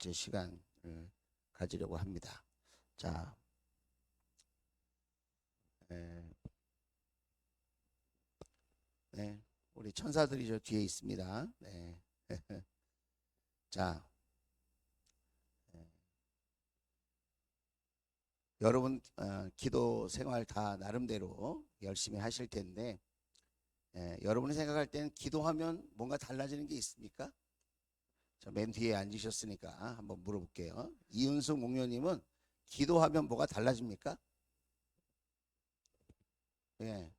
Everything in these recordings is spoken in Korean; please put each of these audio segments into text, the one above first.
번째 시간을 가지려고 합니다. 자, 네, 우리 천사들이 저 뒤에 있습니다. 네. 자, 여러분 기도 생활 다 나름대로 열심히 하실 텐데 여러분이 생각할 때는 기도하면 뭔가 달라지는 게 있습니까? 저 맨 뒤에 앉으셨으니까 한번 물어볼게요. 이은숙 목녀님은 기도하면 뭐가 달라집니까? 예.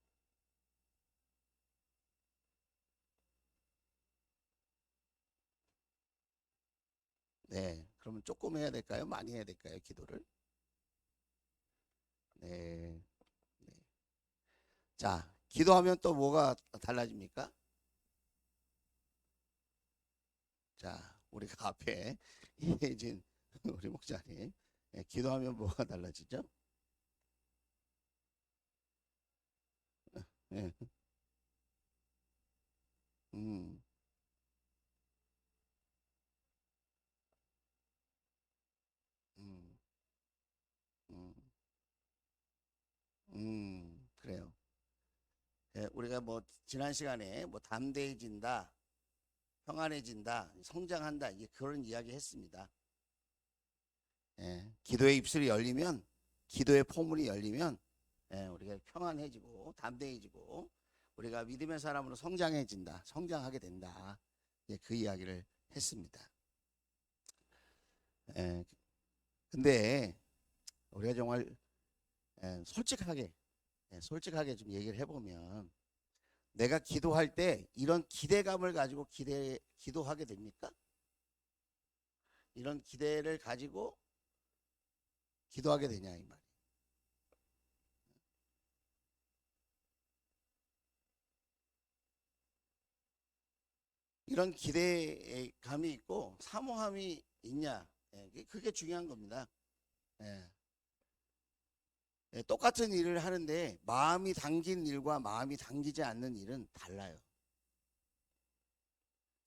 네. 그러면 조금 해야 될까요? 많이 해야 될까요? 기도를? 네. 네. 자, 기도하면 또 뭐가 달라집니까? 자, 우리가 앞에 이혜진 우리 목사님, 기도하면 뭐가 달라지죠? 예. 음, 음, 음, 그래요. 우리가 뭐 지난 시간에 뭐 담대해진다, 평안해진다, 성장한다, 이게 그런 이야기 했습니다. 기도의 입술이 열리면, 기도의 포문이 열리면, 우리가 평안해지고 담대해지고 우리가 믿음의 사람으로 성장해진다, 성장하게 된다. 그 이야기를 했습니다. 근데 우리가 정말 솔직하게 솔직하게 좀 얘기를 해보면 내가 기도할 때 이런 기대감을 가지고 기도하게 됩니까? 이런 기대를 가지고 기도하게 되냐 이 말이에요. 이런 기대감이 있고 사모함이 있냐, 그게 중요한 겁니다. 예. 똑같은 일을 하는데 마음이 당긴 일과 마음이 당기지 않는 일은 달라요.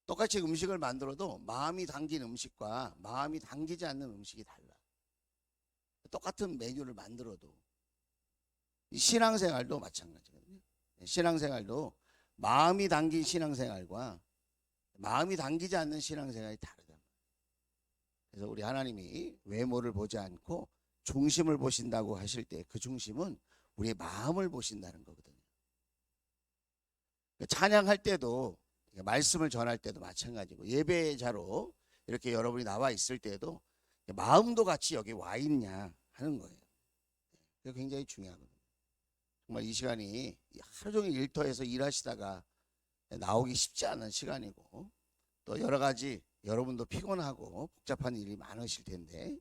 똑같이 음식을 만들어도 마음이 당긴 음식과 마음이 당기지 않는 음식이 달라. 똑같은 메뉴를 만들어도 신앙생활도 마찬가지거든요. 신앙생활도 마음이 당긴 신앙생활과 마음이 당기지 않는 신앙생활이 다르다. 그래서 우리 하나님이 외모를 보지 않고 중심을 보신다고 하실 때 그 중심은 우리의 마음을 보신다는 거거든요. 찬양할 때도 말씀을 전할 때도 마찬가지고 예배자로 이렇게 여러분이 나와 있을 때도 마음도 같이 여기 와 있냐 하는 거예요. 그게 굉장히 중요하거든요. 정말 이 시간이 하루 종일 일터에서 일하시다가 나오기 쉽지 않은 시간이고 또 여러 가지 여러분도 피곤하고 복잡한 일이 많으실 텐데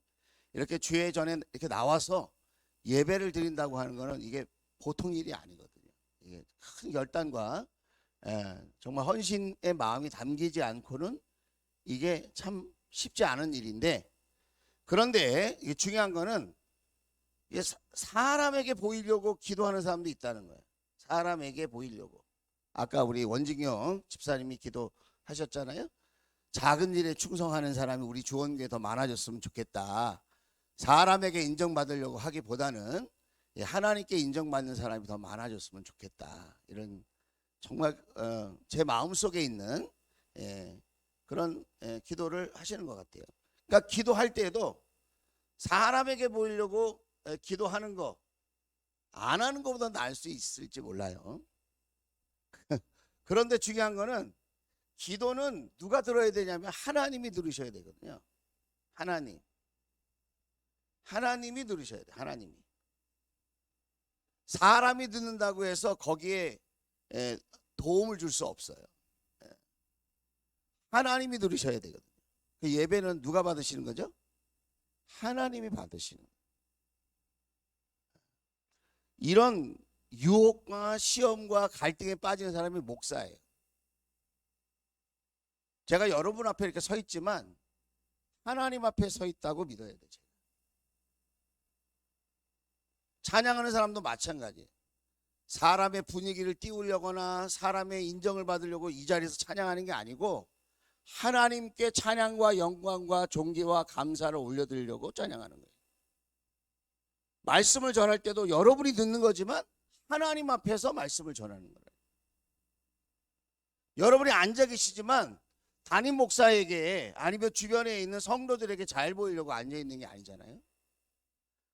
이렇게 주회 전에 이렇게 나와서 예배를 드린다고 하는 거는 이게 보통 일이 아니거든요. 이게 큰 결단과 정말 헌신의 마음이 담기지 않고는 이게 참 쉽지 않은 일인데 그런데 이게 중요한 거는 이게 사람에게 보이려고 기도하는 사람도 있다는 거예요. 사람에게 보이려고. 아까 우리 원진경 집사님이 기도하셨잖아요. 작은 일에 충성하는 사람이 우리 주원교에 더 많아졌으면 좋겠다. 사람에게 인정받으려고 하기보다는 하나님께 인정받는 사람이 더 많아졌으면 좋겠다. 이런 정말 제 마음속에 있는 그런 기도를 하시는 것 같아요. 그러니까 기도할 때에도 사람에게 보이려고 기도하는 거 안 하는 것보다 나을 수 있을지 몰라요. 그런데 중요한 거는 기도는 누가 들어야 되냐면 하나님이 들으셔야 되거든요. 하나님이 들으셔야 돼. 하나님이. 사람이 듣는다고 해서 거기에 도움을 줄 수 없어요. 하나님이 들으셔야 되거든요. 그 예배는 누가 받으시는 거죠? 하나님이 받으시는 거예요. 이런 유혹과 시험과 갈등에 빠지는 사람이 목사예요. 제가 여러분 앞에 이렇게 서 있지만 하나님 앞에 서 있다고 믿어야 되죠. 찬양하는 사람도 마찬가지예요. 사람의 분위기를 띄우려거나 사람의 인정을 받으려고 이 자리에서 찬양하는 게 아니고 하나님께 찬양과 영광과 존귀와 감사를 올려드리려고 찬양하는 거예요. 말씀을 전할 때도 여러분이 듣는 거지만 하나님 앞에서 말씀을 전하는 거예요. 여러분이 앉아 계시지만 담임 목사에게 아니면 주변에 있는 성도들에게 잘 보이려고 앉아 있는 게 아니잖아요.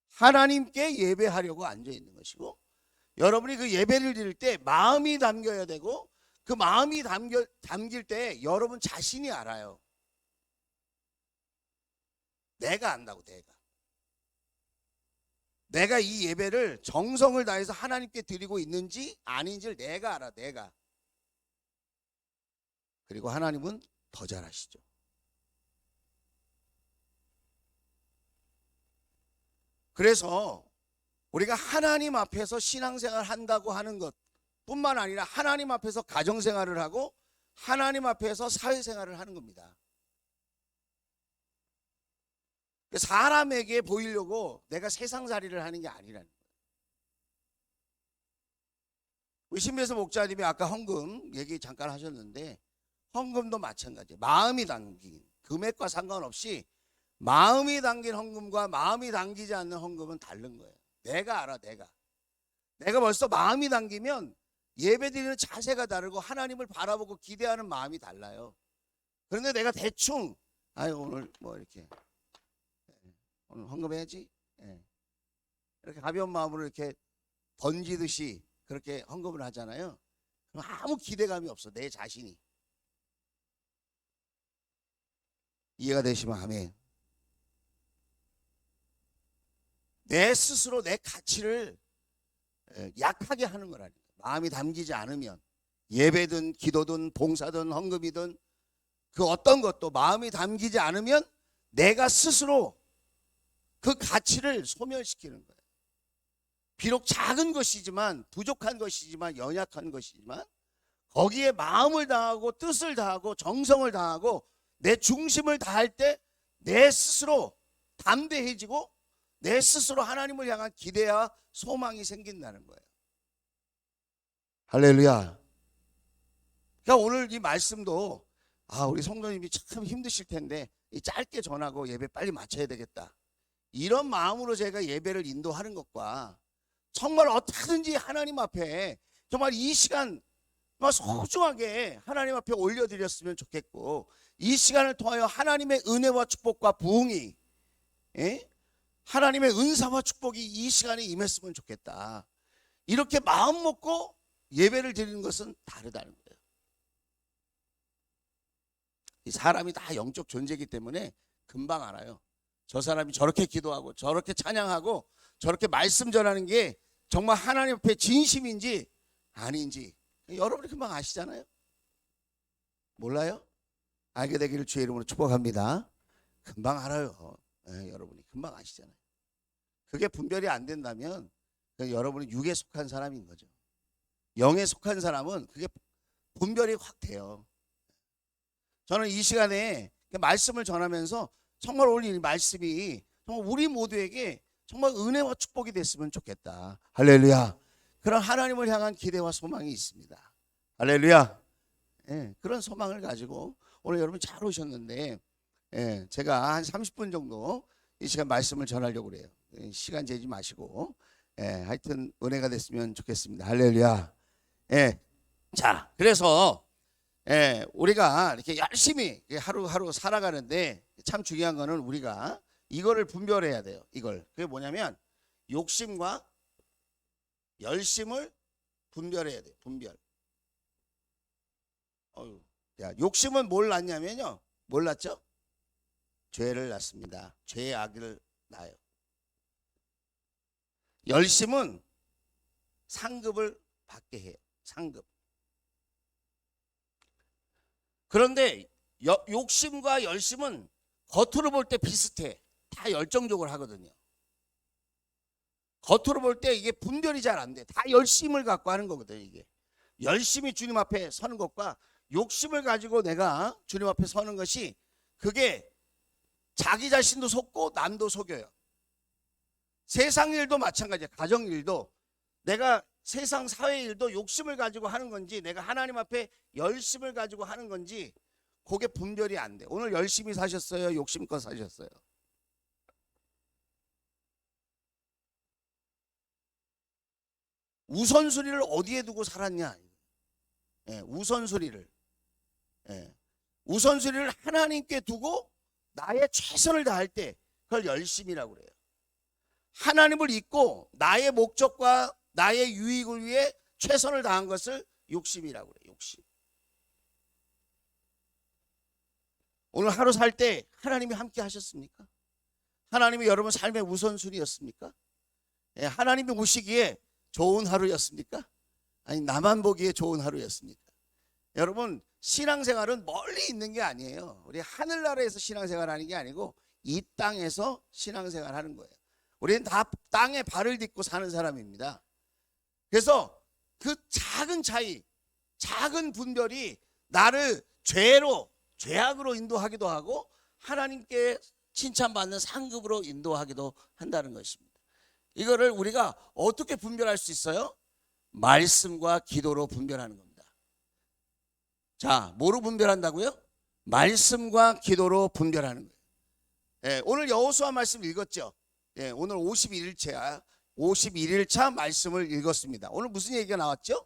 하나님께 예배하려고 앉아 있는 것이고, 여러분이 그 예배를 드릴 때 마음이 담겨야 되고, 그 마음이 담길 때 여러분 자신이 알아요. 내가 안다고. 내가 이 예배를 정성을 다해서 하나님께 드리고 있는지 아닌지를 내가 알아. 내가. 그리고 하나님은 더 잘하시죠. 그래서 우리가 하나님 앞에서 신앙생활 한다고 하는 것 뿐만 아니라 하나님 앞에서 가정생활을 하고 하나님 앞에서 사회생활을 하는 겁니다. 사람에게 보이려고 내가 세상살이를 하는 게 아니라는 거예요. 우리 신배서 목사님이 아까 헌금 얘기 잠깐 하셨는데, 헌금도 마찬가지예요. 마음이 담긴, 금액과 상관없이 마음이 담긴 헌금과 마음이 담기지 않는 헌금은 다른 거예요. 내가 알아. 내가 벌써 마음이 담기면 예배드리는 자세가 다르고 하나님을 바라보고 기대하는 마음이 달라요. 그런데 내가 대충 오늘 뭐 이렇게 오늘 헌금해야지, 이렇게 가벼운 마음으로 이렇게 던지듯이 그렇게 헌금을 하잖아요. 그럼 아무 기대감이 없어. 내 자신이. 이해가 되시면 아멘. 내 스스로 내 가치를 약하게 하는 거라니까. 마음이 담기지 않으면 예배든 기도든 봉사든 헌금이든 그 어떤 것도 마음이 담기지 않으면 내가 스스로 그 가치를 소멸시키는 거예요. 비록 작은 것이지만, 부족한 것이지만, 연약한 것이지만 거기에 마음을 다하고 뜻을 다하고 정성을 다하고 내 중심을 다할 때 내 스스로 담대해지고 내 스스로 하나님을 향한 기대와 소망이 생긴다는 거예요. 할렐루야. 그러니까 오늘 이 말씀도 우리 성도님이 참 힘드실 텐데 짧게 전하고 예배 빨리 마쳐야 되겠다, 이런 마음으로 제가 예배를 인도하는 것과 정말 어떻게든지 하나님 앞에 정말 이 시간 소중하게 하나님 앞에 올려드렸으면 좋겠고, 이 시간을 통하여 하나님의 은혜와 축복과 부흥이, 하나님의 은사와 축복이 이 시간에 임했으면 좋겠다, 이렇게 마음 먹고 예배를 드리는 것은 다르다는 거예요. 이 사람이 다 영적 존재이기 때문에 금방 알아요. 저 사람이 저렇게 기도하고 저렇게 찬양하고 저렇게 말씀 전하는 게 정말 하나님 앞에 진심인지 아닌지 여러분이 금방 아시잖아요. 몰라요? 알게 되기를 주의 이름으로 축복합니다. 금방 알아요. 여러분이 금방 아시잖아요. 그게 분별이 안 된다면 여러분은 육에 속한 사람인 거죠. 영에 속한 사람은 그게 분별이 확 돼요. 저는 이 시간에 말씀을 전하면서 정말 오늘 이 말씀이 정말 우리 모두에게 정말 은혜와 축복이 됐으면 좋겠다. 할렐루야. 그런 하나님을 향한 기대와 소망이 있습니다. 할렐루야. 그런 소망을 가지고 오늘 여러분 잘 오셨는데, 제가 한 30분 정도 이 시간 말씀을 전하려고 그래요. 시간 재지 마시고, 하여튼 은혜가 됐으면 좋겠습니다. 할렐루야. 자, 그래서 우리가 이렇게 열심히 하루하루 살아가는데 참 중요한 거는 우리가 이거를 분별해야 돼요. 그게 뭐냐면 욕심과 열심을 분별해야 돼요. 분별. 욕심은 뭘 낳냐면요. 뭘 낳죠? 죄를 낳습니다. 죄의 악을 낳아요. 열심은 상급을 받게 해요. 상급. 그런데 욕심과 열심은 겉으로 볼 때 비슷해. 다 열정적으로 하거든요. 겉으로 볼 때 이게 분별이 잘 안 돼. 다 열심을 갖고 하는 거거든요. 이게 열심히 주님 앞에 서는 것과 욕심을 가지고 내가 주님 앞에 서는 것이, 그게 자기 자신도 속고 남도 속여요. 세상 일도 마찬가지예요. 가정 일도 내가 세상 사회 일도 욕심을 가지고 하는 건지, 내가 하나님 앞에 열심을 가지고 하는 건지, 그게 분별이 안 돼. 오늘 열심히 사셨어요? 욕심껏 사셨어요? 우선순위를 어디에 두고 살았냐? 예, 우선순위를. 예, 우선순위를 하나님께 두고 나의 최선을 다할 때 그걸 열심이라고 그래요. 하나님을 잊고 나의 목적과 나의 유익을 위해 최선을 다한 것을 욕심이라고 그래요. 욕심. 오늘 하루 살 때 하나님이 함께 하셨습니까? 하나님이 여러분 삶의 우선순위였습니까? 예, 하나님이 오시기에 좋은 하루였습니까? 아니 나만 보기에 좋은 하루였습니까? 여러분 신앙생활은 멀리 있는 게 아니에요. 우리 하늘나라에서 신앙생활하는 게 아니고 이 땅에서 신앙생활하는 거예요. 우리는 다 땅에 발을 딛고 사는 사람입니다. 그래서 그 작은 차이, 작은 분별이 나를 죄악으로 인도하기도 하고 하나님께 칭찬받는 상급으로 인도하기도 한다는 것입니다. 이거를 우리가 어떻게 분별할 수 있어요? 말씀과 기도로 분별하는 겁니다. 자, 뭐로 분별한다고요? 말씀과 기도로 분별하는 거예요. 예, 오늘 여호수아 말씀 읽었죠? 예, 오늘 51일차 말씀을 읽었습니다. 오늘 무슨 얘기가 나왔죠?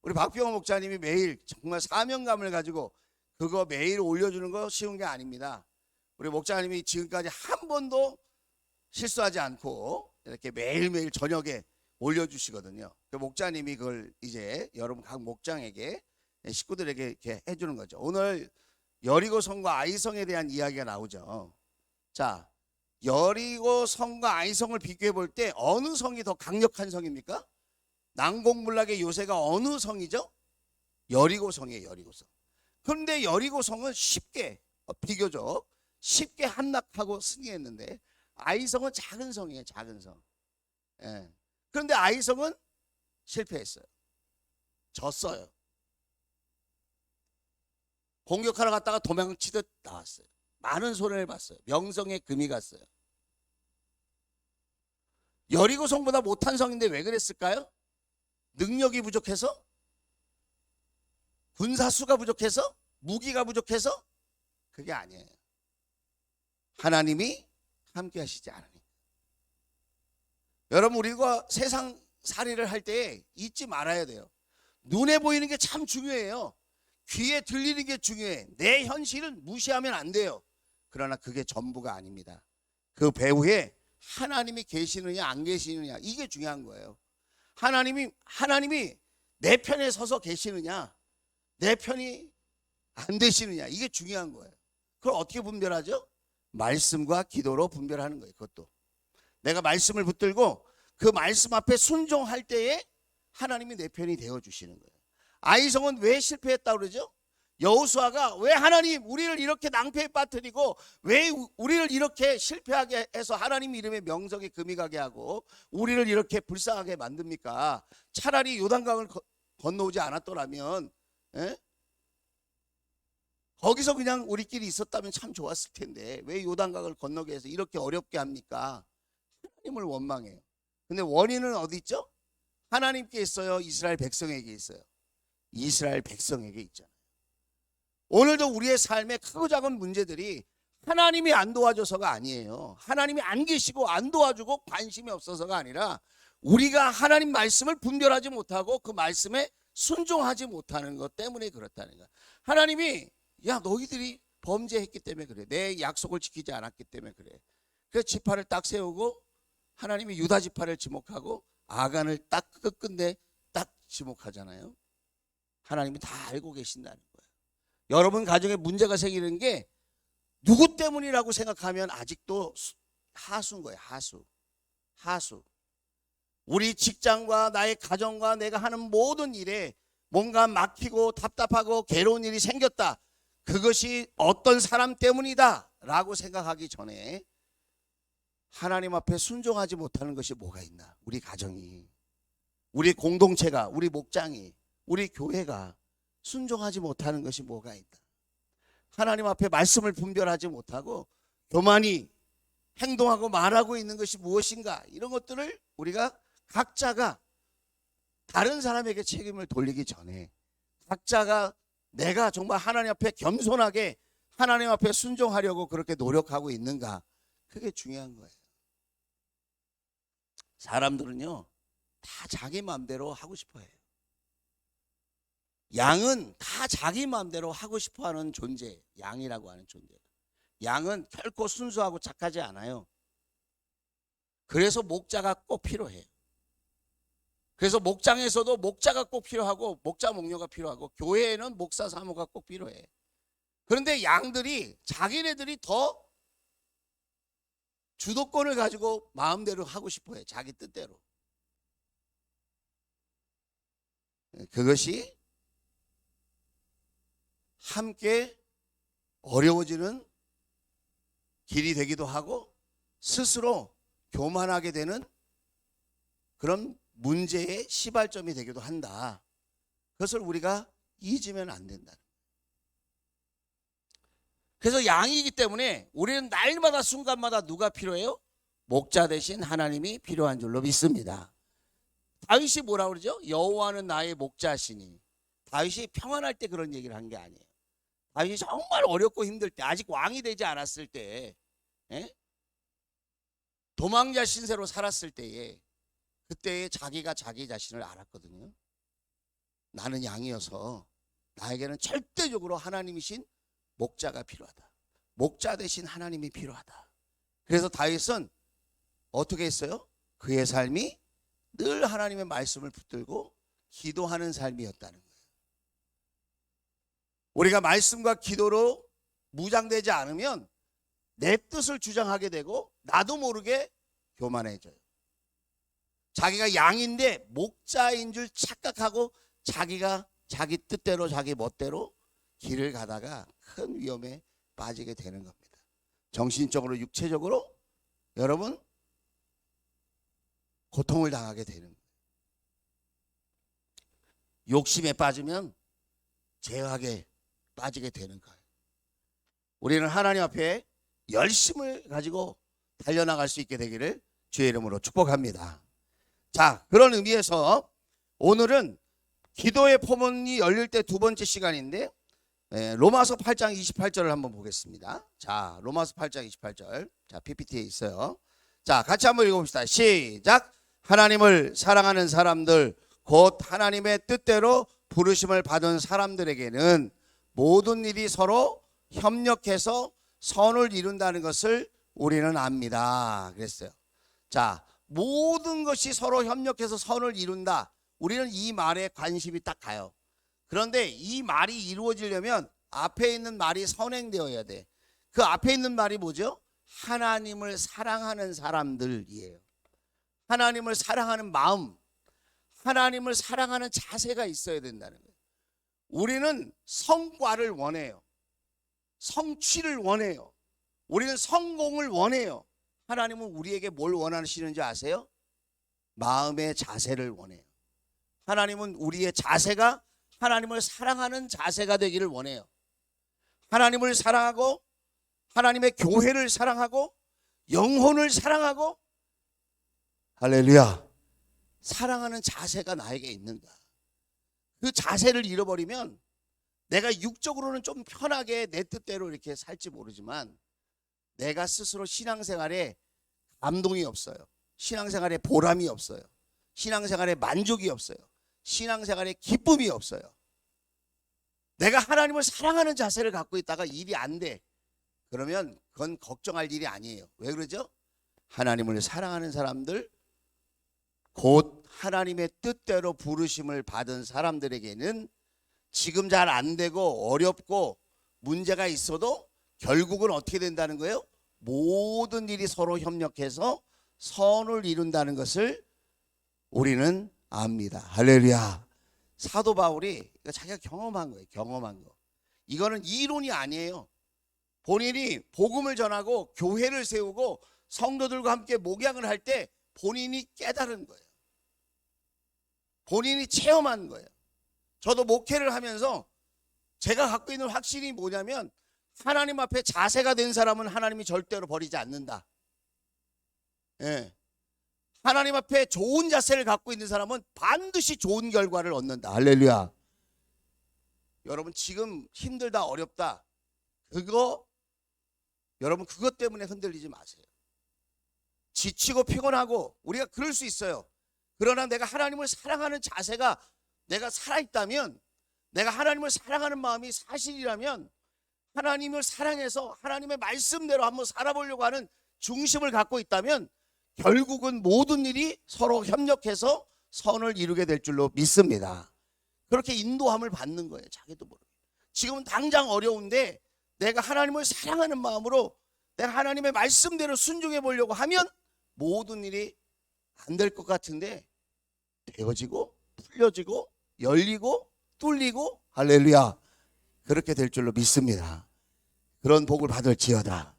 우리 박병호 목사님이 매일 정말 사명감을 가지고 그거 매일 올려주는 거 쉬운 게 아닙니다. 우리 목사님이 지금까지 한 번도 실수하지 않고 이렇게 매일매일 저녁에 올려주시거든요. 그 목사님이 그걸 이제 여러분 각 목장에게 식구들에게 이렇게 해주는 거죠. 오늘 여리고성과 아이성에 대한 이야기가 나오죠. 자, 여리고성과 아이성을 비교해 볼 때 어느 성이 더 강력한 성입니까? 난공불락의 요새가 어느 성이죠? 여리고성이에요. 여리고성. 그런데 여리고성은 쉽게 비교적 쉽게 함락하고 승리했는데 아이성은 작은 성이에요. 작은 성. 예. 그런데 아이성은 실패했어요. 졌어요. 공격하러 갔다가 도망치듯 나왔어요. 많은 손해를 봤어요. 명성에 금이 갔어요. 여리고성보다 못한 성인데 왜 그랬을까요? 능력이 부족해서? 군사수가 부족해서? 무기가 부족해서? 그게 아니에요. 하나님이 함께 하시지 않으니까. 여러분 우리가 세상 살이를 할 때 잊지 말아야 돼요. 눈에 보이는 게 참 중요해요. 귀에 들리는 게 중요해. 내 현실은 무시하면 안 돼요. 그러나 그게 전부가 아닙니다. 그 배후에 하나님이 계시느냐 안 계시느냐 이게 중요한 거예요. 하나님이 내 편에 서서 계시느냐 내 편이 안 되시느냐 이게 중요한 거예요. 그걸 어떻게 분별하죠? 말씀과 기도로 분별하는 거예요. 그것도 내가 말씀을 붙들고 그 말씀 앞에 순종할 때에 하나님이 내 편이 되어주시는 거예요. 아이성은 왜 실패했다고 그러죠? 여호수아가 왜 하나님 우리를 이렇게 낭패에 빠뜨리고 왜 우리를 이렇게 실패하게 해서 하나님 이름의 명성에 금이 가게 하고 우리를 이렇게 불쌍하게 만듭니까? 차라리 요단강을 건너오지 않았더라면 거기서 그냥 우리끼리 있었다면 참 좋았을 텐데 왜 요단강을 건너게 해서 이렇게 어렵게 합니까? 하나님을 원망해요. 근데 원인은 어디 있죠? 하나님께 있어요? 이스라엘 백성에게 있어요? 이스라엘 백성에게 있잖아요. 오늘도 우리의 삶에 크고 작은 문제들이 하나님이 안 도와줘서가 아니에요. 하나님이 안 계시고 안 도와주고 관심이 없어서가 아니라 우리가 하나님 말씀을 분별하지 못하고 그 말씀에 순종하지 못하는 것 때문에 그렇다는 거야. 하나님이 야 너희들이 범죄했기 때문에 그래. 내 약속을 지키지 않았기 때문에 그래. 그래서 지파를 딱 세우고 하나님이 유다 지파를 지목하고 아간을 딱 끝끝내 딱 지목하잖아요. 하나님이 다 알고 계신다는 거예요. 여러분 가정에 문제가 생기는 게 누구 때문이라고 생각하면 아직도 하수인 거예요. 하수. 우리 직장과 나의 가정과 내가 하는 모든 일에 뭔가 막히고 답답하고 괴로운 일이 생겼다. 그것이 어떤 사람 때문이다 라고 생각하기 전에 하나님 앞에 순종하지 못하는 것이 뭐가 있나? 우리 가정이, 우리 공동체가, 우리 목장이, 우리 교회가 순종하지 못하는 것이 뭐가 있다. 하나님 앞에 말씀을 분별하지 못하고 교만히 행동하고 말하고 있는 것이 무엇인가, 이런 것들을 우리가 각자가 다른 사람에게 책임을 돌리기 전에 각자가 내가 정말 하나님 앞에 겸손하게 하나님 앞에 순종하려고 그렇게 노력하고 있는가? 그게 중요한 거예요. 사람들은요, 다 자기 마음대로 하고 싶어 해요. 양은 다 자기 마음대로 하고 싶어 하는 존재, 양이라고 하는 존재. 양은 결코 순수하고 착하지 않아요. 그래서 목자가 꼭 필요해요. 그래서 목장에서도 목자가 꼭 필요하고 목자 목녀가 필요하고 교회에는 목사 사모가 꼭 필요해. 그런데 양들이 자기네들이 더 주도권을 가지고 마음대로 하고 싶어 해. 자기 뜻대로. 그것이 함께 어려워지는 길이 되기도 하고 스스로 교만하게 되는 그런 문제의 시발점이 되기도 한다. 그것을 우리가 잊으면 안 된다. 그래서 양이기 때문에 우리는 날마다 순간마다 누가 필요해요? 목자 대신 하나님이 필요한 줄로 믿습니다. 다윗이 뭐라고 그러죠? 여호와는 나의 목자시니. 다윗이 평안할 때 그런 얘기를 한 게 아니에요. 다윗이 정말 어렵고 힘들 때, 아직 왕이 되지 않았을 때, 도망자 신세로 살았을 때에, 그때에 자기가 자기 자신을 알았거든요. 나는 양이어서 나에게는 절대적으로 하나님이신 목자가 필요하다. 목자 대신 하나님이 필요하다. 그래서 다윗은 어떻게 했어요? 그의 삶이 늘 하나님의 말씀을 붙들고 기도하는 삶이었다는 거예요. 우리가 말씀과 기도로 무장되지 않으면 내 뜻을 주장하게 되고 나도 모르게 교만해져요. 자기가 양인데 목자인 줄 착각하고 자기가 자기 뜻대로 자기 멋대로 길을 가다가 큰 위험에 빠지게 되는 겁니다. 정신적으로 육체적으로 여러분 고통을 당하게 되는 거예요. 욕심에 빠지면 죄악에 빠지게 되는 거예요. 우리는 하나님 앞에 열심을 가지고 달려나갈 수 있게 되기를 주의 이름으로 축복합니다. 자, 그런 의미에서 오늘은 기도의 포문이 열릴 때 두 번째 시간인데 로마서 8장 28절을 한번 보겠습니다. 자, 로마서 8장 28절. 자, PPT에 있어요. 자, 같이 한번 읽어봅시다. 시작. 하나님을 사랑하는 사람들, 곧 하나님의 뜻대로 부르심을 받은 사람들에게는 모든 일이 서로 협력해서 선을 이룬다는 것을 우리는 압니다. 그랬어요. 자, 모든 것이 서로 협력해서 선을 이룬다. 우리는 이 말에 관심이 딱 가요. 그런데 이 말이 이루어지려면 앞에 있는 말이 선행되어야 돼. 그 앞에 있는 말이 뭐죠? 하나님을 사랑하는 사람들이에요. 하나님을 사랑하는 마음, 하나님을 사랑하는 자세가 있어야 된다는 거예요. 우리는 성과를 원해요. 성취를 원해요. 우리는 성공을 원해요. 하나님은 우리에게 뭘 원하시는지 아세요? 마음의 자세를 원해요. 하나님은 우리의 자세가 하나님을 사랑하는 자세가 되기를 원해요. 하나님을 사랑하고 하나님의 교회를 사랑하고 영혼을 사랑하고 할렐루야 사랑하는 자세가 나에게 있는가. 그 자세를 잃어버리면 내가 육적으로는 좀 편하게 내 뜻대로 이렇게 살지 모르지만 내가 스스로 신앙생활에 감동이 없어요. 신앙생활에 보람이 없어요. 신앙생활에 만족이 없어요. 신앙생활에 기쁨이 없어요. 내가 하나님을 사랑하는 자세를 갖고 있다가 일이 안 돼. 그러면 그건 걱정할 일이 아니에요. 왜 그러죠? 하나님을 사랑하는 사람들, 곧 하나님의 뜻대로 부르심을 받은 사람들에게는 지금 잘 안 되고 어렵고 문제가 있어도 결국은 어떻게 된다는 거예요? 모든 일이 서로 협력해서 선을 이룬다는 것을 우리는 압니다. 할렐루야. 사도 바울이 자기가 경험한 거예요. 경험한 거. 이거는 이론이 아니에요. 본인이 복음을 전하고 교회를 세우고 성도들과 함께 목양을 할 때 본인이 깨달은 거예요. 본인이 체험한 거예요. 저도 목회를 하면서 제가 갖고 있는 확신이 뭐냐면 하나님 앞에 자세가 된 사람은 하나님이 절대로 버리지 않는다. 예. 하나님 앞에 좋은 자세를 갖고 있는 사람은 반드시 좋은 결과를 얻는다. 할렐루야. 여러분 지금 힘들다 어렵다 그거 여러분 그것 때문에 흔들리지 마세요. 지치고 피곤하고 우리가 그럴 수 있어요. 그러나 내가 하나님을 사랑하는 자세가 내가 살아있다면, 내가 하나님을 사랑하는 마음이 사실이라면, 하나님을 사랑해서 하나님의 말씀대로 한번 살아보려고 하는 중심을 갖고 있다면 결국은 모든 일이 서로 협력해서 선을 이루게 될 줄로 믿습니다. 그렇게 인도함을 받는 거예요. 자기도 모르게. 지금은 당장 어려운데 내가 하나님을 사랑하는 마음으로 내가 하나님의 말씀대로 순종해 보려고 하면 모든 일이 안 될 것 같은데 되어지고 풀려지고 열리고 뚫리고 할렐루야 그렇게 될 줄로 믿습니다. 그런 복을 받을지어다.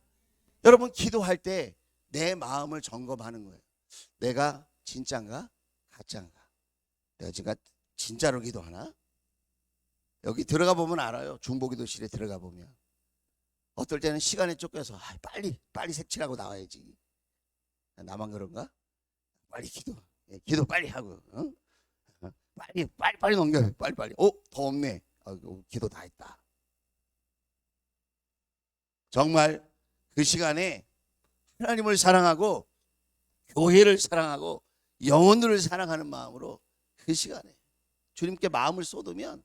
여러분 기도할 때 내 마음을 점검하는 거예요. 내가 진짠가 가짠가? 내가 지금 진짜로 기도하나? 여기 들어가 보면 알아요. 중보기도실에 들어가 보면 어떨 때는 시간에 쫓겨서 빨리 색칠하고 나와야지. 나만 그런가? 빨리 기도 빨리 하고 빨리 넘겨 빨리 더 없네. 기도 다 했다. 정말 그 시간에 하나님을 사랑하고 교회를 사랑하고 영혼들을 사랑하는 마음으로 그 시간에 주님께 마음을 쏟으면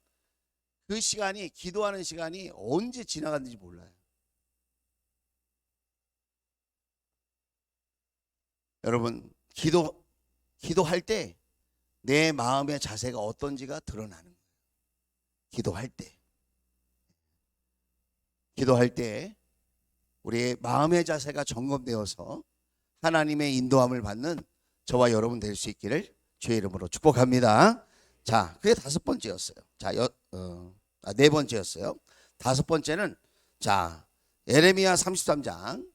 그 시간이 기도하는 시간이 언제 지나갔는지 몰라요. 여러분 기도할 때 내 마음의 자세가 어떤지가 드러나는 거예요. 기도할 때 우리의 마음의 자세가 점검되어서 하나님의 인도함을 받는 저와 여러분 될 수 있기를 주의 이름으로 축복합니다. 자, 그게 5번째였어요. 자, 4번째였어요. 5번째는 자, 예레미야 33장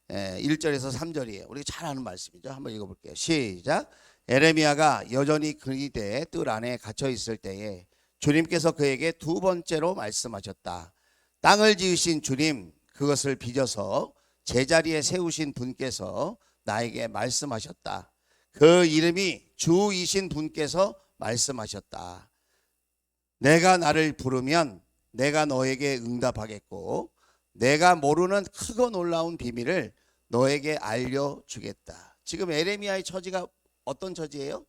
1절에서 3절이에요. 우리가 잘 아는 말씀이죠. 한번 읽어볼게요. 시작. 예레미야가 여전히 그리되 뜰 안에 갇혀 있을 때에 주님께서 그에게 2번째로 말씀하셨다. 땅을 지으신 주님, 그것을 빚어서 제자리에 세우신 분께서 나에게 말씀하셨다. 그 이름이 주이신 분께서 말씀하셨다. 내가 나를 부르면 내가 너에게 응답하겠고 내가 모르는 크고 놀라운 비밀을 너에게 알려주겠다. 지금 예레미야의 처지가 어떤 처지예요?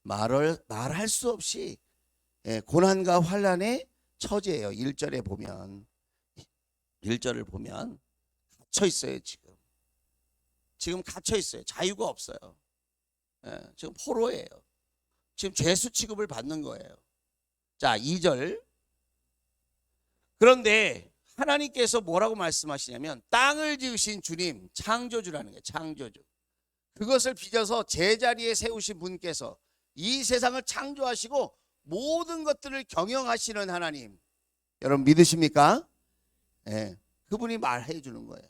말할 수 없이 고난과 환난의 처지예요. 1절을 보면 갇혀 있어요. 지금 갇혀 있어요. 자유가 없어요. 지금 포로예요. 지금 죄수 취급을 받는 거예요. 자, 2절. 그런데 하나님께서 뭐라고 말씀하시냐면 땅을 지으신 주님, 창조주라는 거예요. 창조주. 그것을 빚어서 제자리에 세우신 분께서 이 세상을 창조하시고 모든 것들을 경영하시는 하나님. 여러분 믿으십니까? 그분이 말해 주는 거예요.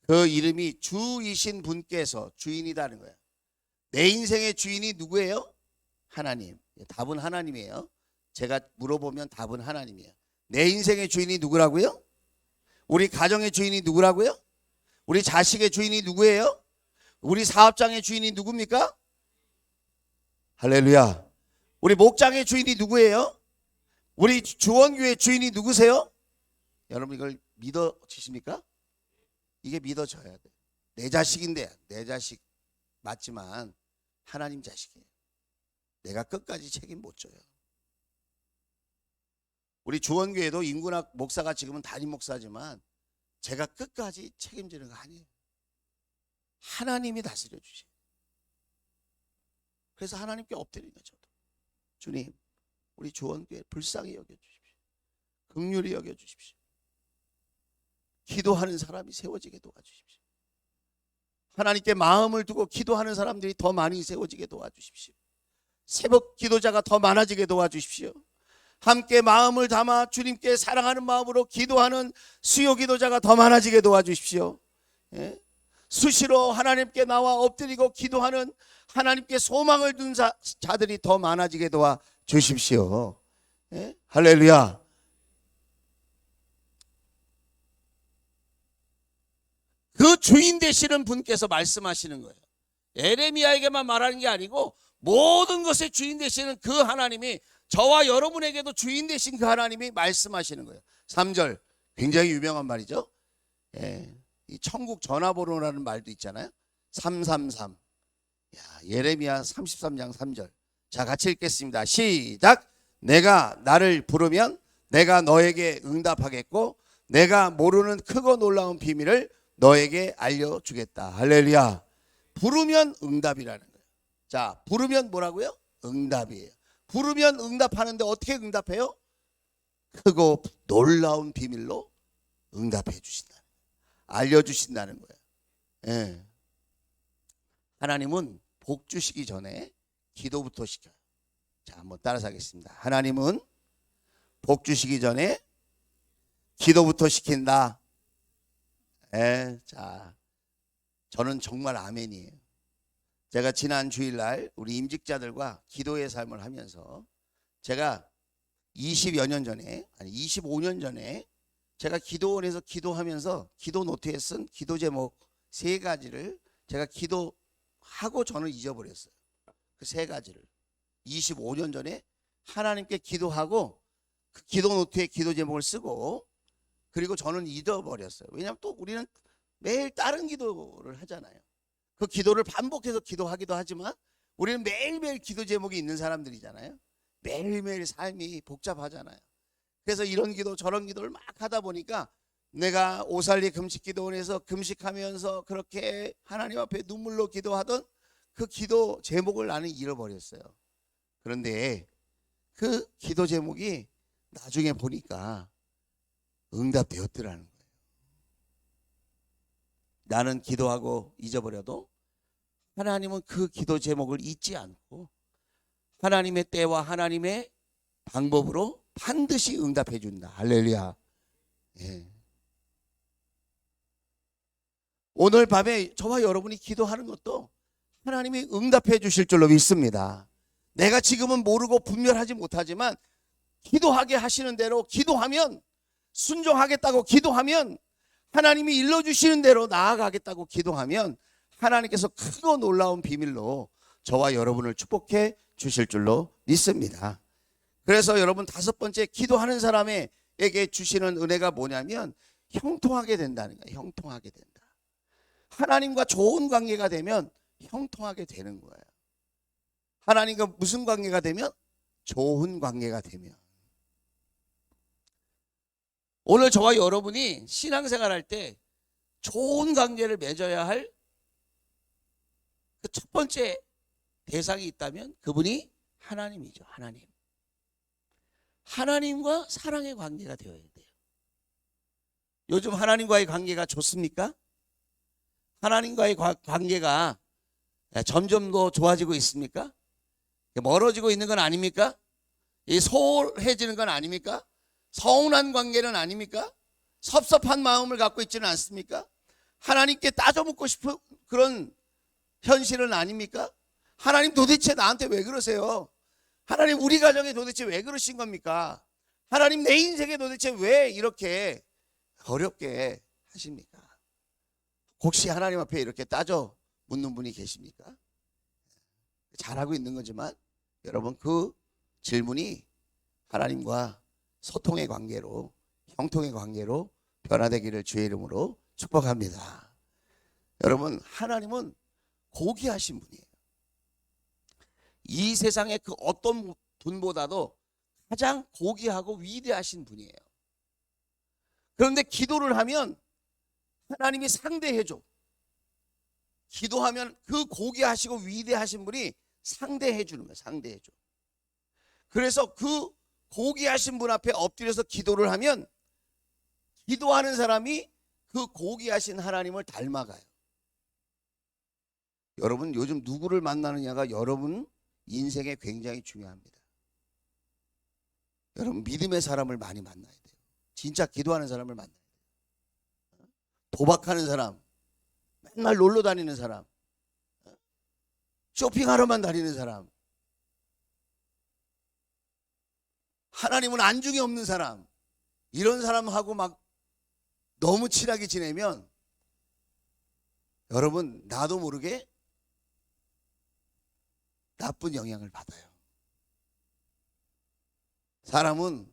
그 이름이 주이신 분께서 주인이다는 거예요. 내 인생의 주인이 누구예요? 하나님. 답은 하나님이에요. 제가 물어보면 답은 하나님이에요. 내 인생의 주인이 누구라고요? 우리 가정의 주인이 누구라고요? 우리 자식의 주인이 누구예요? 우리 사업장의 주인이 누굽니까? 할렐루야. 우리 목장의 주인이 누구예요? 우리 주원교회 주인이 누구세요? 여러분 이걸 믿어지십니까? 이게 믿어져야 돼. 내 자식인데 내 자식 맞지만 하나님 자식이에요. 내가 끝까지 책임 못 져요. 우리 주원교회도 인구나 목사가 지금은 담임 목사지만 제가 끝까지 책임지는 거 아니에요. 하나님이 다스려 주세요. 그래서 하나님께 엎드리는 거죠. 주님, 우리 주원교회 불쌍히 여겨주십시오. 긍휼히 여겨주십시오. 기도하는 사람이 세워지게 도와주십시오. 하나님께 마음을 두고 기도하는 사람들이 더 많이 세워지게 도와주십시오. 새벽 기도자가 더 많아지게 도와주십시오. 함께 마음을 담아 주님께 사랑하는 마음으로 기도하는 수요 기도자가 더 많아지게 도와주십시오. 수시로 하나님께 나와 엎드리고 기도하는 하나님께 소망을 둔 자들이 더 많아지게 도와주십시오. 할렐루야. 그 주인 되시는 분께서 말씀하시는 거예요. 예레미야에게만 말하는 게 아니고 모든 것의 주인 되시는 그 하나님이 저와 여러분에게도 주인 되신 그 하나님이 말씀하시는 거예요. 3절 굉장히 유명한 말이죠. 예, 이 천국 전화번호라는 말도 있잖아요. 333. 야, 예레미야 33장 3절. 자, 같이 읽겠습니다. 시작. 내가 나를 부르면 내가 너에게 응답하겠고 내가 모르는 크고 놀라운 비밀을 너에게 알려주겠다. 할렐루야. 부르면 응답이라는 거예요. 자, 부르면 뭐라고요? 응답이에요. 부르면 응답하는데 어떻게 응답해요? 크고 놀라운 비밀로 응답해 주신다. 알려주신다는 거예요. 예. 하나님은 복 주시기 전에 기도부터 시켜요. 자, 한번 따라서 하겠습니다. 하나님은 복 주시기 전에 기도부터 시킨다. 예. 자, 저는 정말 아멘이에요. 제가 지난 주일날 우리 임직자들과 기도의 삶을 하면서 제가 20여 년 전에, 아니 25년 전에 제가 기도원에서 기도하면서 기도 노트에 쓴 기도 제목 3가지를 제가 기도하고 저는 잊어버렸어요. 그 3가지를 25년 전에 하나님께 기도하고 그 기도 노트에 기도 제목을 쓰고 그리고 저는 잊어버렸어요. 왜냐하면 또 우리는 매일 다른 기도를 하잖아요. 그 기도를 반복해서 기도하기도 하지만 우리는 매일매일 기도 제목이 있는 사람들이잖아요. 매일매일 삶이 복잡하잖아요. 그래서 이런 기도 저런 기도를 막 하다 보니까 내가 오살리 금식기도원에서 금식하면서 그렇게 하나님 앞에 눈물로 기도하던 그 기도 제목을 나는 잃어버렸어요. 그런데 그 기도 제목이 나중에 보니까 응답되었더라는 거예요. 나는 기도하고 잊어버려도 하나님은 그 기도 제목을 잊지 않고 하나님의 때와 하나님의 방법으로 반드시 응답해 준다. 할렐루야. 예. 오늘 밤에 저와 여러분이 기도하는 것도 하나님이 응답해 주실 줄로 믿습니다. 내가 지금은 모르고 분별하지 못하지만 기도하게 하시는 대로 기도하면, 순종하겠다고 기도하면, 하나님이 일러주시는 대로 나아가겠다고 기도하면 하나님께서 크고 놀라운 비밀로 저와 여러분을 축복해 주실 줄로 믿습니다. 그래서 여러분 5번째, 기도하는 사람에게 주시는 은혜가 뭐냐면 형통하게 된다는 거예요. 형통하게 된다. 하나님과 좋은 관계가 되면 형통하게 되는 거예요. 하나님과 무슨 관계가 되면? 좋은 관계가 되면. 오늘 저와 여러분이 신앙생활 할 때 좋은 관계를 맺어야 할 그 첫 번째 대상이 있다면 그분이 하나님이죠. 하나님. 하나님과 사랑의 관계가 되어야 돼요. 요즘 하나님과의 관계가 좋습니까? 하나님과의 관계가 점점 더 좋아지고 있습니까? 멀어지고 있는 건 아닙니까? 소홀해지는 건 아닙니까? 서운한 관계는 아닙니까? 섭섭한 마음을 갖고 있지는 않습니까? 하나님께 따져묻고 싶은 그런 현실은 아닙니까? 하나님 도대체 나한테 왜 그러세요? 하나님 우리 가정에 도대체 왜 그러신 겁니까? 하나님 내 인생에 도대체 왜 이렇게 어렵게 하십니까? 혹시 하나님 앞에 이렇게 따져 묻는 분이 계십니까? 잘하고 있는 거지만 여러분 그 질문이 하나님과 소통의 관계로, 형통의 관계로 변화되기를 주의 이름으로 축복합니다. 여러분 하나님은 고귀하신 분이에요. 이 세상의 그 어떤 분보다도 가장 고귀하고 위대하신 분이에요. 그런데 기도를 하면 하나님이 상대해줘. 기도하면 그 고귀하시고 위대하신 분이 상대해 주는 거예요. 상대해줘. 그래서 그 고귀하신 분 앞에 엎드려서 기도를 하면 기도하는 사람이 그 고귀하신 하나님을 닮아가요. 여러분 요즘 누구를 만나느냐가 여러분 인생에 굉장히 중요합니다. 여러분 믿음의 사람을 많이 만나야 돼요. 진짜 기도하는 사람을 만나야 돼요. 도박하는 사람, 맨날 놀러 다니는 사람, 쇼핑하러만 다니는 사람, 하나님은 안중에 없는 사람, 이런 사람하고 막 너무 친하게 지내면 여러분 나도 모르게 나쁜 영향을 받아요. 사람은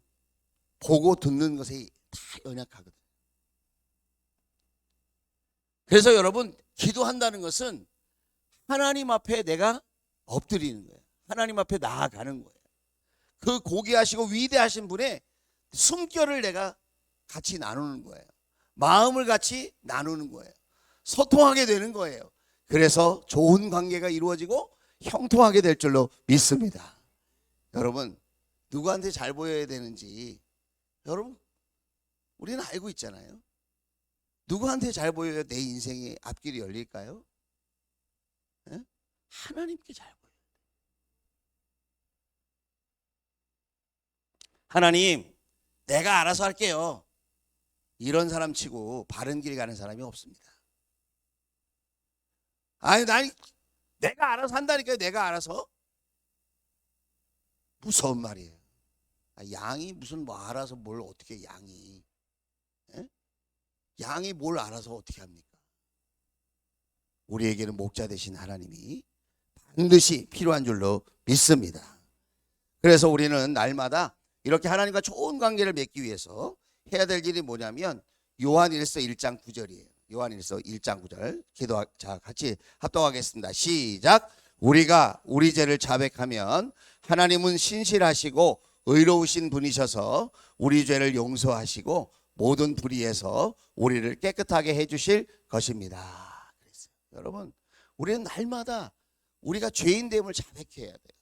보고 듣는 것에 다 연약하거든. 그래서 여러분, 기도한다는 것은 하나님 앞에 내가 엎드리는 거예요. 하나님 앞에 나아가는 거예요. 그 고귀하시고 위대하신 분의 숨결을 내가 같이 나누는 거예요. 마음을 같이 나누는 거예요. 소통하게 되는 거예요. 그래서 좋은 관계가 이루어지고 형통하게 될 줄로 믿습니다. 여러분, 누구한테 잘 보여야 되는지 여러분, 우리는 알고 있잖아요. 누구한테 잘 보여야 내 인생의 앞길이 열릴까요? 네? 하나님께 잘 보여야 돼요. 하나님, 내가 알아서 할게요. 이런 사람 치고 바른 길 가는 사람이 없습니다. 아니, 내가 알아서 한다니까요. 내가 알아서. 무서운 말이에요. 양이 무슨 뭐 알아서 뭘 어떻게 양이. 에? 양이 뭘 알아서 어떻게 합니까? 우리에게는 목자 되신 하나님이 반드시 필요한 줄로 믿습니다. 그래서 우리는 날마다 이렇게 하나님과 좋은 관계를 맺기 위해서 해야 될 일이 뭐냐면 요한일서 1장 9절이에요. 요한일서 1장 9절 자, 같이 합독하겠습니다. 시작. 우리가 우리 죄를 자백하면 하나님은 신실하시고 의로우신 분이셔서 우리 죄를 용서하시고 모든 불의에서 우리를 깨끗하게 해주실 것입니다. 그랬어요. 여러분, 우리는 날마다 우리가 죄인됨을 자백해야 돼요.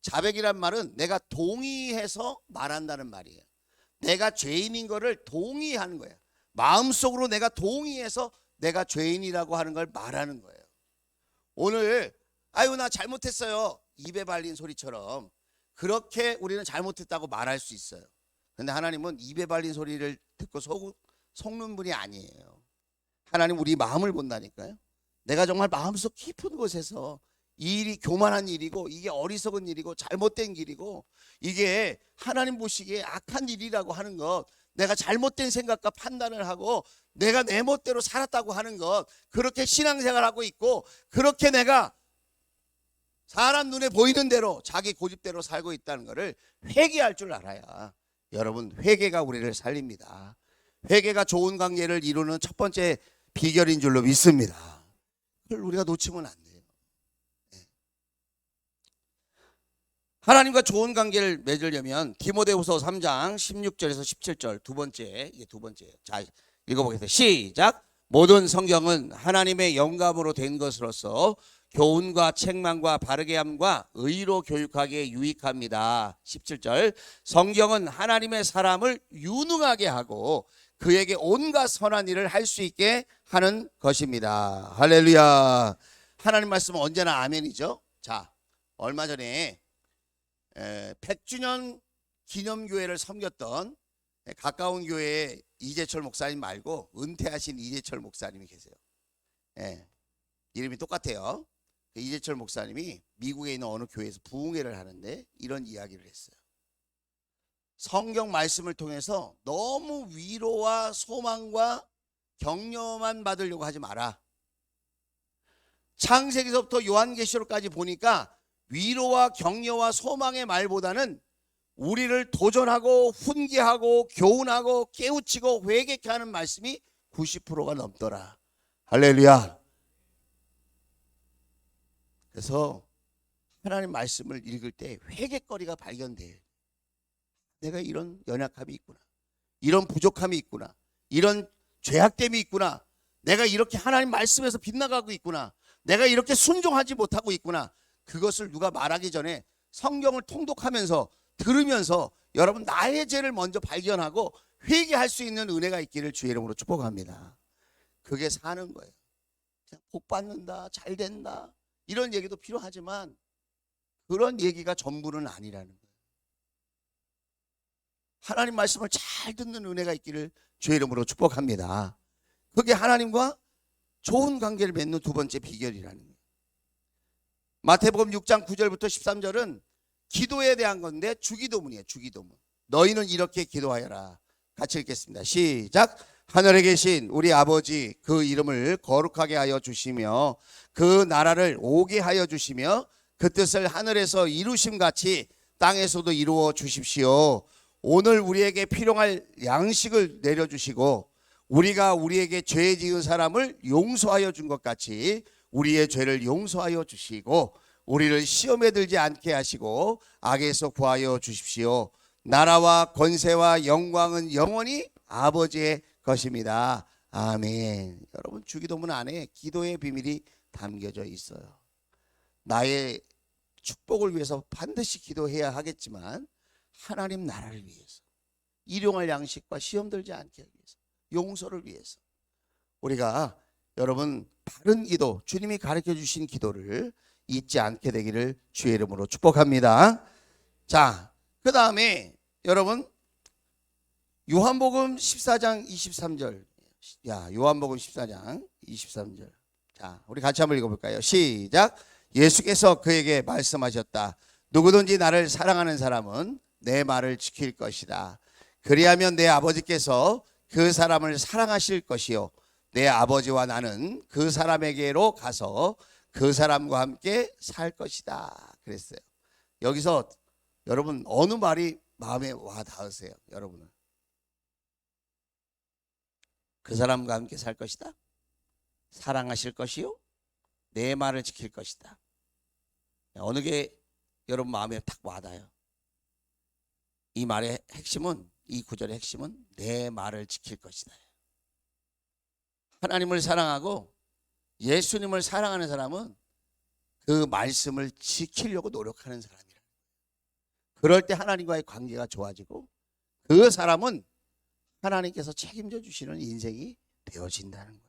자백이란 말은 내가 동의해서 말한다는 말이에요. 내가 죄인인 거를 동의하는 거예요. 마음속으로 내가 동의해서 내가 죄인이라고 하는 걸 말하는 거예요. 오늘 아유 나 잘못했어요. 입에 발린 소리처럼 그렇게 우리는 잘못했다고 말할 수 있어요. 그런데 하나님은 입에 발린 소리를 듣고 속는 분이 아니에요. 하나님 우리 마음을 본다니까요. 내가 정말 마음속 깊은 곳에서 이 일이 교만한 일이고 이게 어리석은 일이고 잘못된 길이고 이게 하나님 보시기에 악한 일이라고 하는 것, 내가 잘못된 생각과 판단을 하고 내가 내 멋대로 살았다고 하는 것, 그렇게 신앙생활하고 있고 그렇게 내가 사람 눈에 보이는 대로 자기 고집대로 살고 있다는 것을 회개할 줄 알아야 여러분 회개가 우리를 살립니다. 회개가 좋은 관계를 이루는 첫 번째 비결인 줄로 믿습니다. 그걸 우리가 놓치면 안 돼요. 하나님과 좋은 관계를 맺으려면 디모데후서 3장 16절에서 17절 두 번째, 이게 두 번째예요. 자, 읽어보겠습니다. 시작. 모든 성경은 하나님의 영감으로 된 것으로서 교훈과 책망과 바르게 함과 의로 교육하기에 유익합니다. 17절. 성경은 하나님의 사람을 유능하게 하고 그에게 온갖 선한 일을 할 수 있게 하는 것입니다. 할렐루야. 하나님 말씀은 언제나 아멘이죠. 자, 얼마 전에 100주년 기념교회를 섬겼던 가까운 교회에 이재철 목사님 말고 은퇴하신 이재철 목사님이 계세요. 이름이 똑같아요. 이재철 목사님이 미국에 있는 어느 교회에서 부흥회를 하는데 이런 이야기를 했어요. 성경 말씀을 통해서 너무 위로와 소망과 격려만 받으려고 하지 마라. 창세기서부터 요한계시록까지 보니까 위로와 격려와 소망의 말보다는 우리를 도전하고 훈계하고 교훈하고 깨우치고 회개케 하는 말씀이 90%가 넘더라. 할렐루야. 그래서 하나님 말씀을 읽을 때 회개거리가 발견돼요. 내가 이런 연약함이 있구나. 이런 부족함이 있구나. 이런 죄악됨이 있구나. 내가 이렇게 하나님 말씀에서 빗나가고 있구나. 내가 이렇게 순종하지 못하고 있구나. 그것을 누가 말하기 전에 성경을 통독하면서 들으면서 여러분 나의 죄를 먼저 발견하고 회개할 수 있는 은혜가 있기를 주의 이름으로 축복합니다. 그게 사는 거예요. 그냥 복 받는다, 잘 된다 이런 얘기도 필요하지만 그런 얘기가 전부는 아니라는 거예요. 하나님 말씀을 잘 듣는 은혜가 있기를 주의 이름으로 축복합니다. 그게 하나님과 좋은 관계를 맺는 두 번째 비결이라는 거예요. 마태복음 6장 9절부터 13절은 기도에 대한 건데 주기도문이에요. 주기도문. 너희는 이렇게 기도하여라. 같이 읽겠습니다. 시작. 하늘에 계신 우리 아버지 그 이름을 거룩하게 하여 주시며 그 나라를 오게 하여 주시며 그 뜻을 하늘에서 이루심같이 땅에서도 이루어 주십시오. 오늘 우리에게 필요할 양식을 내려주시고 우리가 우리에게 죄 지은 사람을 용서하여 준 것 같이 우리의 죄를 용서하여 주시고 우리를 시험에 들지 않게 하시고 악에서 구하여 주십시오. 나라와 권세와 영광은 영원히 아버지의 것입니다. 아멘. 여러분, 주기도문 안에 기도의 비밀이 담겨져 있어요. 나의 축복을 위해서 반드시 기도해야 하겠지만 하나님 나라를 위해서, 일용할 양식과 시험 들지 않게 하기 위해서, 용서를 위해서 우리가 여러분 바른 기도, 주님이 가르쳐 주신 기도를 잊지 않게 되기를 주의 이름으로 축복합니다. 자, 그 다음에 여러분 요한복음 14장 23절. 요한복음 14장 23절. 자, 우리 같이 한번 읽어볼까요? 시작. 예수께서 그에게 말씀하셨다. 누구든지 나를 사랑하는 사람은 내 말을 지킬 것이다. 그리하면 내 아버지께서 그 사람을 사랑하실 것이요 내 아버지와 나는 그 사람에게로 가서 그 사람과 함께 살 것이다. 그랬어요. 여기서 여러분 어느 말이 마음에 와 닿으세요? 여러분은 그 사람과 함께 살 것이다, 사랑하실 것이요 내 말을 지킬 것이다. 어느 게 여러분 마음에 탁 와닿아요? 이 말의 핵심은, 이 구절의 핵심은 내 말을 지킬 것이다. 하나님을 사랑하고 예수님을 사랑하는 사람은 그 말씀을 지키려고 노력하는 사람이라. 그럴 때 하나님과의 관계가 좋아지고 그 사람은 하나님께서 책임져 주시는 인생이 되어진다는 거예요.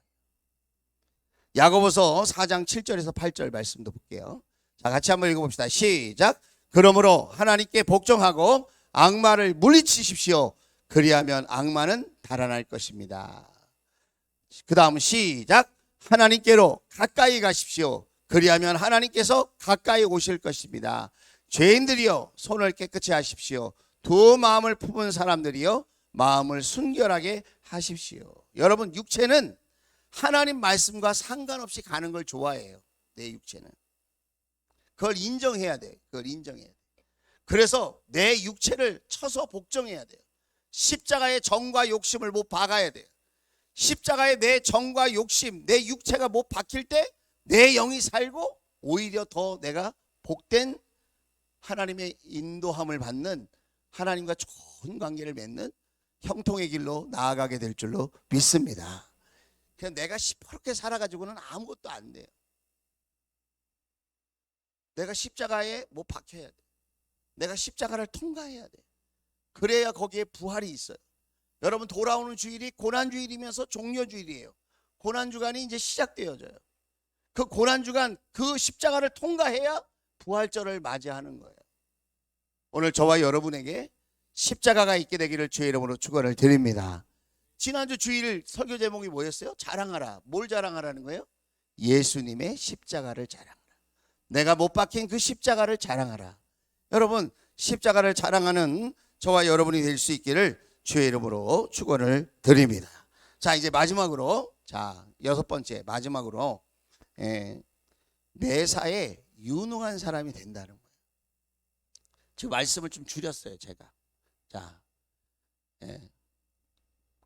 야고보서 4장 7절에서 8절 말씀도 볼게요. 자, 같이 한번 읽어봅시다. 시작. 그러므로 하나님께 복종하고 악마를 물리치십시오. 그리하면 악마는 달아날 것입니다. 그 다음 시작. 하나님께로 가까이 가십시오. 그리하면 하나님께서 가까이 오실 것입니다. 죄인들이여 손을 깨끗이 하십시오. 두 마음을 품은 사람들이여 마음을 순결하게 하십시오. 여러분, 육체는 하나님 말씀과 상관없이 가는 걸 좋아해요. 내 육체는. 그걸 인정해야 돼. 그걸 인정해야 돼. 그래서 내 육체를 쳐서 복종해야 돼요. 십자가의 정과 욕심을 못 박아야 돼요. 십자가에 내 정과 욕심, 내 육체가 못 박힐 때 내 영이 살고 오히려 더 내가 복된 하나님의 인도함을 받는, 하나님과 좋은 관계를 맺는 형통의 길로 나아가게 될 줄로 믿습니다. 그냥 내가 시퍼렇게 살아가지고는 아무것도 안 돼요. 내가 십자가에 못 박혀야 돼. 내가 십자가를 통과해야 돼. 그래야 거기에 부활이 있어요. 여러분, 돌아오는 주일이 고난주일이면서 종려주일이에요. 고난주간이 이제 시작되어져요. 그 고난주간, 그 십자가를 통과해야 부활절을 맞이하는 거예요. 오늘 저와 여러분에게 십자가가 있게 되기를 주의 이름으로 축원을 드립니다. 지난주 주일 설교 제목이 뭐였어요? 자랑하라. 뭘 자랑하라는 거예요? 예수님의 십자가를 자랑하라. 내가 못 박힌 그 십자가를 자랑하라. 여러분, 십자가를 자랑하는 저와 여러분이 될 수 있기를 주의 이름으로 축원을 드립니다. 자, 이제 마지막으로, 자, 6번째 마지막으로 매사에 유능한 사람이 된다는 거예요. 지금 말씀을 좀 줄였어요, 제가. 자,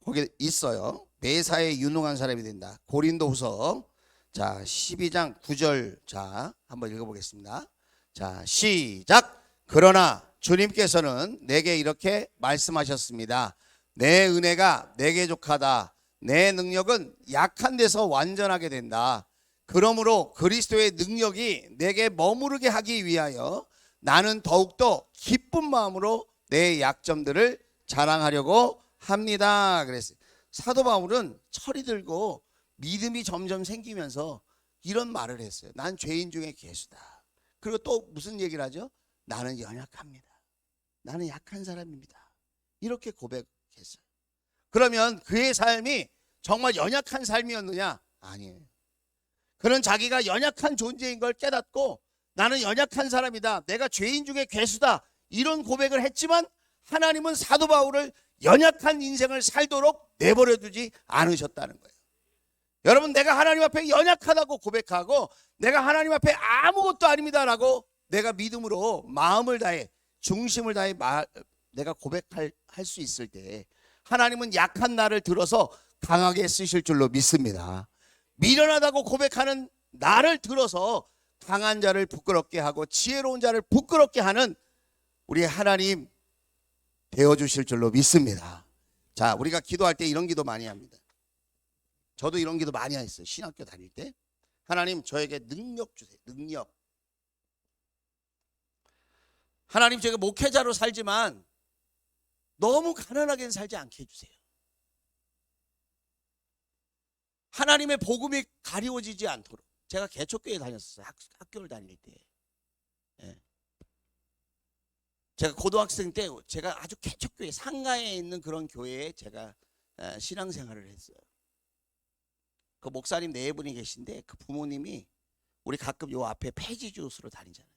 거기 있어요. 매사에 유능한 사람이 된다. 고린도후서 자 12장 9절 자 한번 읽어보겠습니다. 자, 시작. 그러나 주님께서는 내게 이렇게 말씀하셨습니다. 내 은혜가 내게 족하다. 내 능력은 약한 데서 완전하게 된다. 그러므로 그리스도의 능력이 내게 머무르게 하기 위하여 나는 더욱더 기쁜 마음으로 내 약점들을 자랑하려고 합니다. 그랬어요. 사도 바울은 철이 들고 믿음이 점점 생기면서 이런 말을 했어요. 난 죄인 중에 괴수다. 그리고 또 무슨 얘기를 하죠? 나는 연약합니다. 나는 약한 사람입니다. 이렇게 고백했어요. 그러면 그의 삶이 정말 연약한 삶이었느냐? 아니에요. 그는 자기가 연약한 존재인 걸 깨닫고 나는 연약한 사람이다. 내가 죄인 중에 괴수다. 이런 고백을 했지만 하나님은 사도 바울을 연약한 인생을 살도록 내버려 두지 않으셨다는 거예요. 여러분, 내가 하나님 앞에 연약하다고 고백하고 내가 하나님 앞에 아무것도 아닙니다라고 내가 믿음으로 마음을 다해 중심을 다해 내가 고백할 수 있을 때 하나님은 약한 나를 들어서 강하게 쓰실 줄로 믿습니다. 미련하다고 고백하는 나를 들어서 강한 자를 부끄럽게 하고 지혜로운 자를 부끄럽게 하는 우리 하나님 되어주실 줄로 믿습니다. 자, 우리가 기도할 때 이런 기도 많이 합니다. 저도 이런 기도 많이 했어요. 신학교 다닐 때. 하나님 저에게 능력 주세요. 능력. 하나님 제가 목회자로 살지만 너무 가난하게 살지 않게 해주세요. 하나님의 복음이 가리워지지 않도록. 제가 개척교회 다녔었어요. 학교를 다닐 때. 예. 제가 고등학생 때 제가 아주 개척교회 상가에 있는 그런 교회에 제가 신앙생활을 했어요. 그 목사님 네 분이 계신데 그 부모님이 우리 가끔 요 앞에 폐지 주스로 다니잖아요.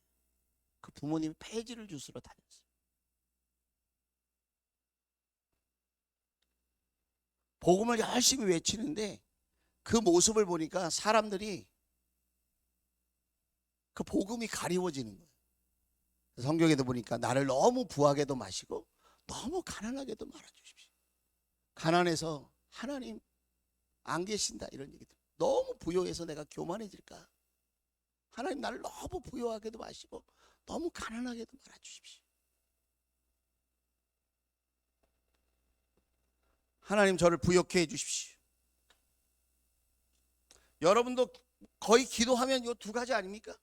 그 부모님이 폐지를 주스로 다녔어요. 복음을 열심히 외치는데 그 모습을 보니까 사람들이 그 복음이 가리워지는 거예요. 성경에도 보니까 나를 너무 부하게도 마시고 너무 가난하게도 말아주십시오. 가난해서 하나님 안 계신다 이런 얘기들. 너무 부요해서 내가 교만해질까? 하나님 나를 너무 부요하게도 마시고 너무 가난하게도 말아주십시오. 하나님 저를 부요케 해주십시오. 여러분도 거의 기도하면 이 두 가지 아닙니까?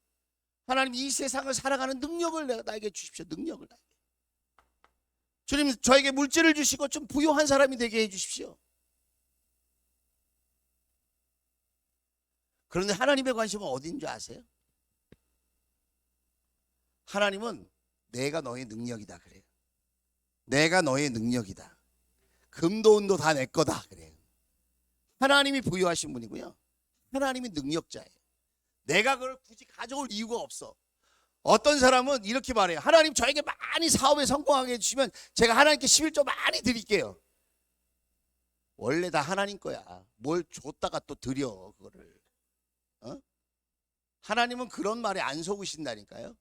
하나님 이 세상을 살아가는 능력을 나에게 주십시오. 능력을 나에게. 주님 저에게 물질을 주시고 좀 부요한 사람이 되게 해주십시오. 그런데 하나님의 관심은 어디인 줄 아세요? 하나님은 내가 너의 능력이다 그래요. 내가 너의 능력이다. 금도 은도 다 내 거다 그래요. 하나님이 부유하신 분이고요. 하나님이 능력자예요. 내가 그걸 굳이 가져올 이유가 없어. 어떤 사람은 이렇게 말해요. 하나님 저에게 많이 사업에 성공하게 해주시면 제가 하나님께 11조 많이 드릴게요. 원래 다 하나님 거야. 뭘 줬다가 또 드려 그거를. 하나님은 그런 말에 안 속으신다니까요.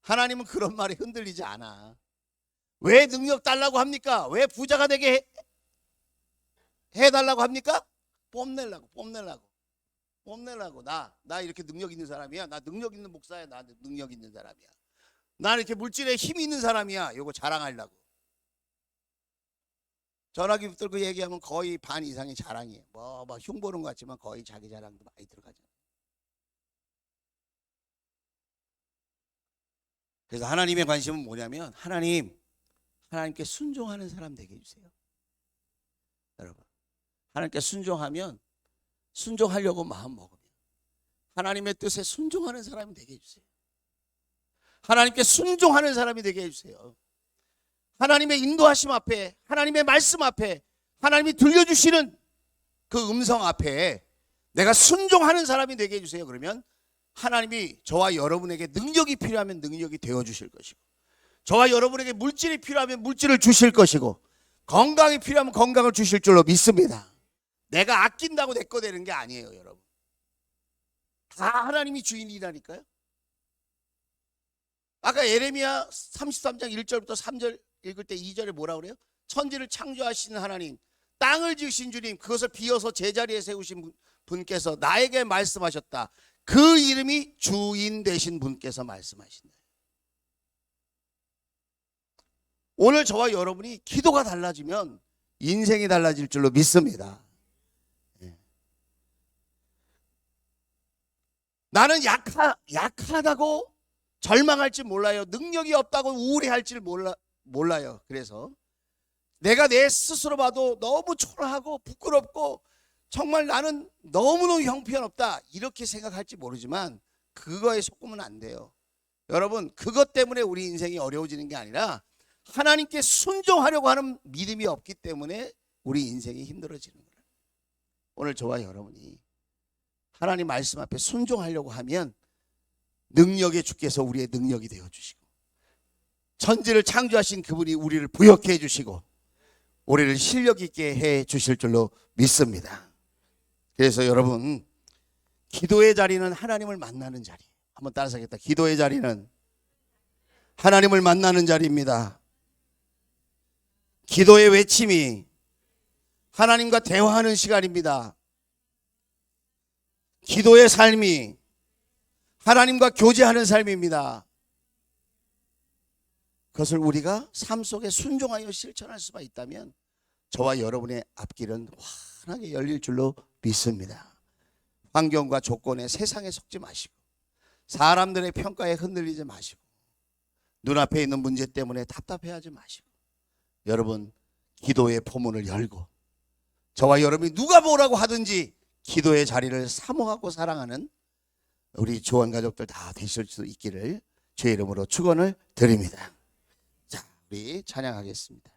하나님은 그런 말에 흔들리지 않아. 왜 능력 달라고 합니까? 왜 부자가 되게 해달라고 합니까? 뽐내려고. 나 이렇게 능력 있는 사람이야. 나 능력 있는 목사야. 나 능력 있는 사람이야. 나 이렇게 물질에 힘이 있는 사람이야. 요거 자랑하려고. 전화기 붙들고 얘기하면 거의 반 이상이 자랑이에요. 뭐 흉보는 것 같지만 거의 자기 자랑도 많이 들어가잖아요. 그래서 하나님의 관심은 뭐냐면 하나님께 순종하는 사람 되게 해주세요. 여러분 하나님께 순종하면 순종하려고 마음 먹으면 하나님의 뜻에 순종하는 사람이 되게 해주세요. 하나님께 순종하는 사람이 되게 해주세요. 하나님의 인도하심 앞에 하나님의 말씀 앞에 하나님이 들려주시는 그 음성 앞에 내가 순종하는 사람이 되게 해주세요. 그러면 하나님이 저와 여러분에게 능력이 필요하면 능력이 되어주실 것이고 저와 여러분에게 물질이 필요하면 물질을 주실 것이고 건강이 필요하면 건강을 주실 줄로 믿습니다. 내가 아낀다고 내 거 되는 게 아니에요. 여러분 다 하나님이 주인이라니까요. 아까 예레미야 33장 1절부터 3절 읽을 때 2절에 뭐라 그래요? 천지를 창조하시는 하나님, 땅을 지으신 주님, 그것을 비어서 제자리에 세우신 분께서 나에게 말씀하셨다. 그 이름이 주인 되신 분께서 말씀하신다. 오늘 저와 여러분이 기도가 달라지면 인생이 달라질 줄로 믿습니다. 나는 약하다고 절망할지 몰라요. 능력이 없다고 우울해할지 몰라요. 그래서 내가 내 스스로 봐도 너무 초라하고 부끄럽고 정말 나는 너무너무 형편없다 이렇게 생각할지 모르지만 그거에 속으면 안 돼요. 여러분 그것 때문에 우리 인생이 어려워지는 게 아니라 하나님께 순종하려고 하는 믿음이 없기 때문에 우리 인생이 힘들어지는 거예요. 오늘 저와 여러분이 하나님 말씀 앞에 순종하려고 하면 능력의 주께서 우리의 능력이 되어주시고 천지를 창조하신 그분이 우리를 부욕해 해주시고 우리를 실력 있게 해 주실 줄로 믿습니다. 그래서 여러분 기도의 자리는 하나님을 만나는 자리. 한번 따라서 하겠다. 기도의 자리는 하나님을 만나는 자리입니다. 기도의 외침이 하나님과 대화하는 시간입니다. 기도의 삶이 하나님과 교제하는 삶입니다. 그것을 우리가 삶 속에 순종하여 실천할 수만 있다면 저와 여러분의 앞길은 환하게 열릴 줄로 믿습니다. 환경과 조건에 세상에 속지 마시고 사람들의 평가에 흔들리지 마시고 눈앞에 있는 문제 때문에 답답해하지 마시고 여러분 기도의 포문을 열고 저와 여러분이 누가 뭐라고 하든지 기도의 자리를 사모하고 사랑하는 우리 조원 가족들 다 되실 수 있기를 주의 이름으로 축원을 드립니다. 자, 우리 찬양하겠습니다.